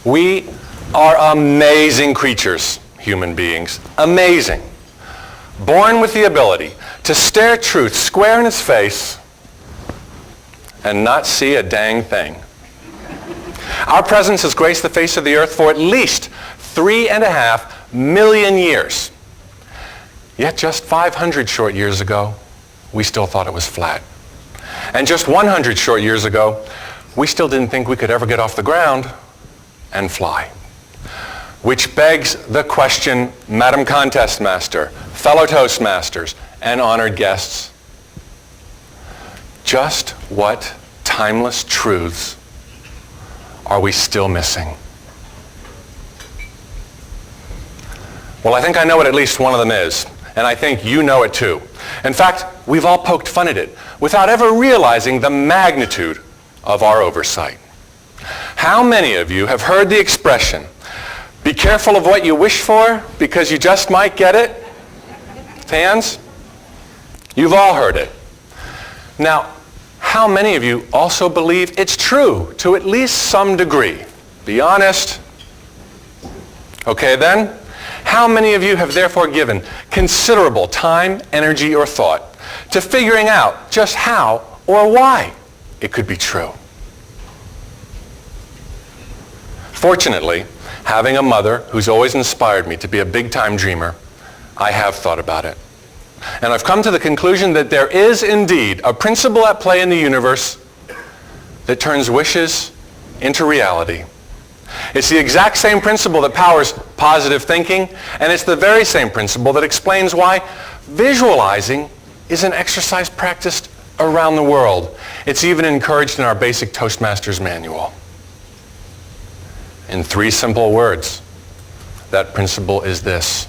We are amazing creatures, human beings. Amazing. Born with the ability to stare truth square in its face and not see a dang thing. Our presence has graced the face of the earth for at least 3.5 million years. Yet just 500 short years ago, we still thought it was flat. And just 100 short years ago, we still didn't think we could ever get off the ground and fly. Which begs the question, Madam Contest Master, fellow Toastmasters, and honored guests, just what timeless truths are we still missing? Well, I think I know what at least one of them is, and I think you know it too. In fact, we've all poked fun at it without ever realizing the magnitude of our oversight. How many of you have heard the expression, be careful of what you wish for because you just might get it? Hands? You've all heard it. Now, how many of you also believe it's true to at least some degree? Be honest. Okay then. How many of you have therefore given considerable time, energy, or thought to figuring out just how or why it could be true? Fortunately, having a mother who's always inspired me to be a big-time dreamer, I have thought about it. And I've come to the conclusion that there is indeed a principle at play in the universe that turns wishes into reality. It's the exact same principle that powers positive thinking, and it's the very same principle that explains why visualizing is an exercise practiced around the world. It's even encouraged in our basic Toastmasters manual. In 3 simple words, that principle is this: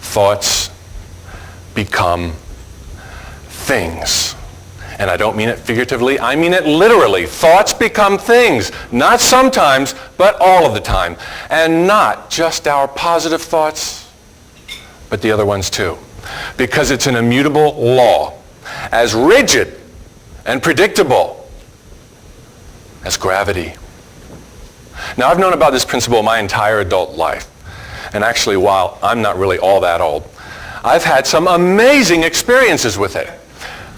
thoughts become things. And I don't mean it figuratively, I mean it literally. Thoughts become things, not sometimes, but all of the time. And not just our positive thoughts, but the other ones too. Because it's an immutable law, as rigid and predictable as gravity. Now, I've known about this principle my entire adult life. And actually, while I'm not really all that old, I've had some amazing experiences with it.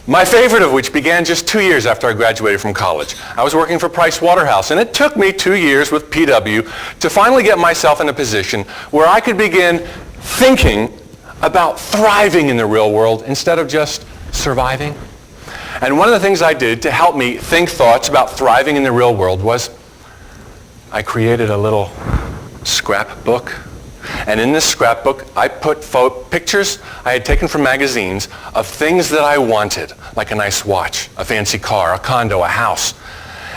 My favorite of which began just 2 years after I graduated from college. I was working for Price Waterhouse, and it took me 2 years with PW to finally get myself in a position where I could begin thinking about thriving in the real world instead of just surviving. And one of the things I did to help me think thoughts about thriving in the real world was I created a little scrapbook. And in this scrapbook, I put pictures I had taken from magazines of things that I wanted, like a nice watch, a fancy car, a condo, a house.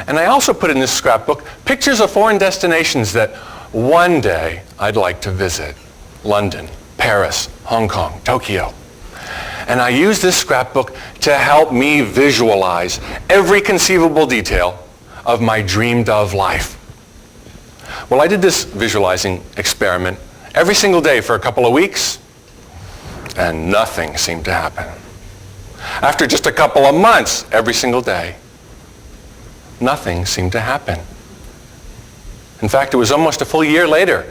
And I also put in this scrapbook pictures of foreign destinations that one day I'd like to visit. London, Paris, Hong Kong, Tokyo. And I used this scrapbook to help me visualize every conceivable detail of my dreamed of life. Well, I did this visualizing experiment every single day for a couple of weeks, and nothing seemed to happen. After just a couple of months, every single day, nothing seemed to happen. In fact, it was almost a full year later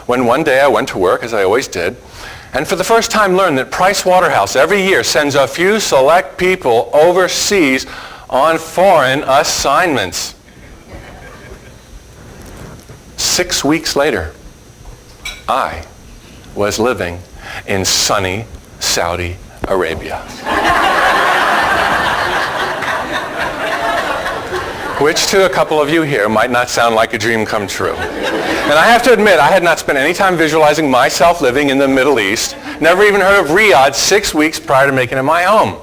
when one day I went to work, as I always did, and for the first time learned that Price Waterhouse every year sends a few select people overseas on foreign assignments. 6 weeks later, I was living in sunny Saudi Arabia. Which to a couple of you here might not sound like a dream come true. And I have to admit, I had not spent any time visualizing myself living in the Middle East, never even heard of Riyadh 6 weeks prior to making it my home.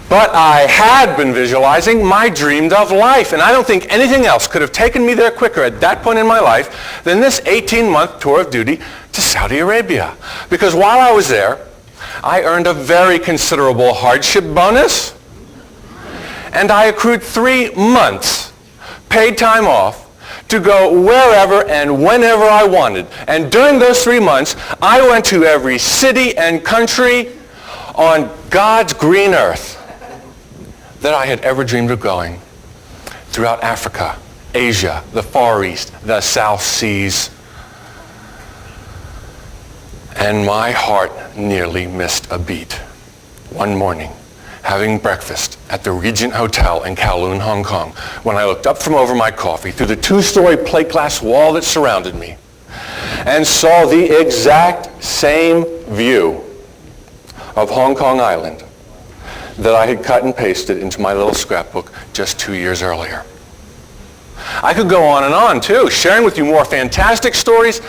But I had been visualizing my dreamed of life, and I don't think anything else could have taken me there quicker at that point in my life than this 18-month tour of duty to Saudi Arabia. Because while I was there, I earned a very considerable hardship bonus, and I accrued 3 months paid time off to go wherever and whenever I wanted. And during those 3 months, I went to every city and country on God's green earth that I had ever dreamed of going, throughout Africa, Asia, the Far East, the South Seas. And my heart nearly missed a beat. One morning, having breakfast at the Regent Hotel in Kowloon, Hong Kong, when I looked up from over my coffee through the 2-story plate glass wall that surrounded me and saw the exact same view of Hong Kong Island that I had cut and pasted into my little scrapbook just 2 years earlier. I could go on, too, sharing with you more fantastic stories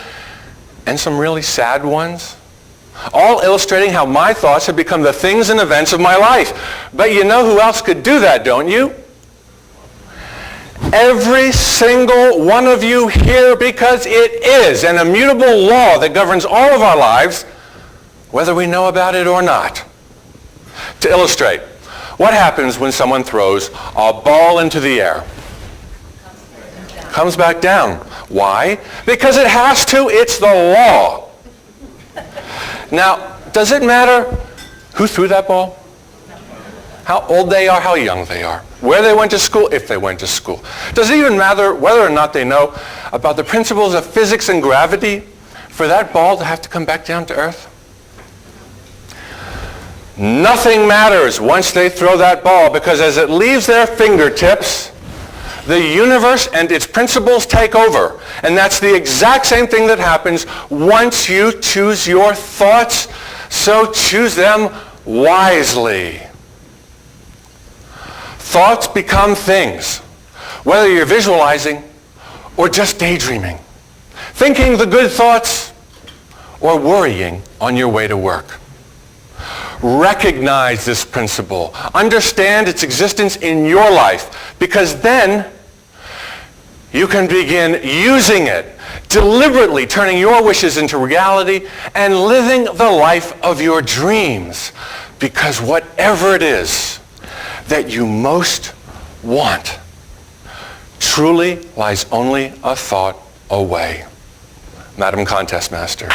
and some really sad ones, all illustrating how my thoughts have become the things and events of my life. But you know who else could do that, don't you? Every single one of you here, because it is an immutable law that governs all of our lives, whether we know about it or not. To illustrate, what happens when someone throws a ball into the air? Comes back down. Why? Because it has to. It's the law. Now, does it matter who threw that ball? How old they are, how young they are, where they went to school, if they went to school. Does it even matter whether or not they know about the principles of physics and gravity for that ball to have to come back down to earth? Nothing matters once they throw that ball, because as it leaves their fingertips, the universe and its principles take over. And that's the exact same thing that happens once you choose your thoughts. So choose them wisely. Thoughts become things, whether you're visualizing or just daydreaming, thinking the good thoughts or worrying on your way to work. Recognize this principle. Understand its existence in your life, because then you can begin using it, deliberately turning your wishes into reality and living the life of your dreams. Because whatever it is that you most want truly lies only a thought away. Madam Contest Master.